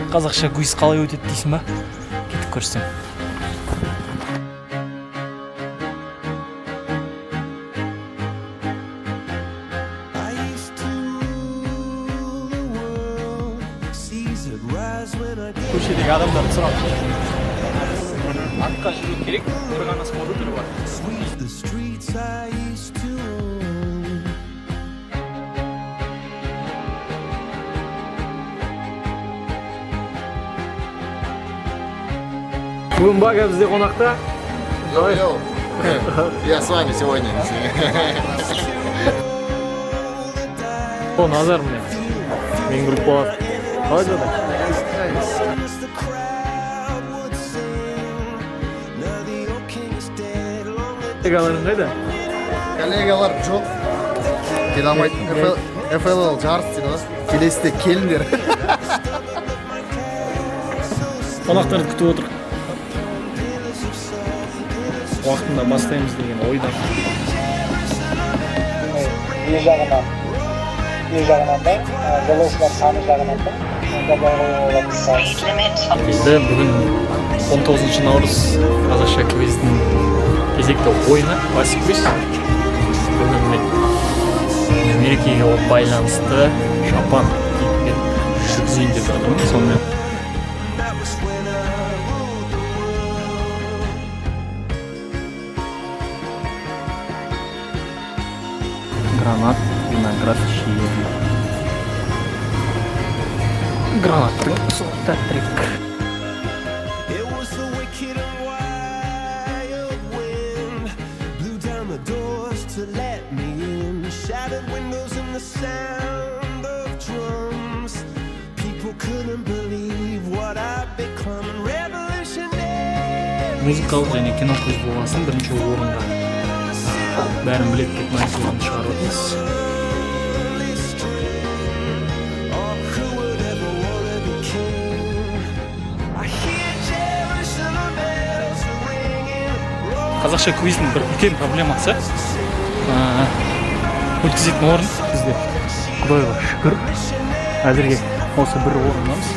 Қазақша квиз қалай өтеді дейсің ба? Кетіп көрсем. Көшедегі адамдарды сұрап атқа жүру керек, қорғаныс моды түрі бар. Бүгін Бага бізде қонақта. Я с вами сегодня. О, Назар міне. Мен группалас. Қалай жады? Коллегаларың қайда? Коллегалар жоқ. Келе алмайтын. FLL жарыс дейді ғой. Келесіде келіңдер. Қонақтарды күтіп отыр. Уақытында бастаймыз деген ойдан. Үй жағынан да, жолаушылар саны жағынан да. Бізді бүгін 19 наурыз қазақша квиздің кезекті ойыны, классик квиз. Бүгін мерекеге байланысты шапан киіп жүргізейін деп жатырмын. Сонымен гранат, виноград, чили. Гранаттың сорта трек. Музыкалық және кино көз болғасын бірінші орынға бәрін білет деп найсылғанды шығарып отырмыз. Қазақша квиздің бір үлкен проблемасы өткізетін орын бізде. Құдайға шүкір, әзірге осы бір орындамыз.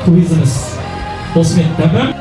Квизіміз осымен тәмам.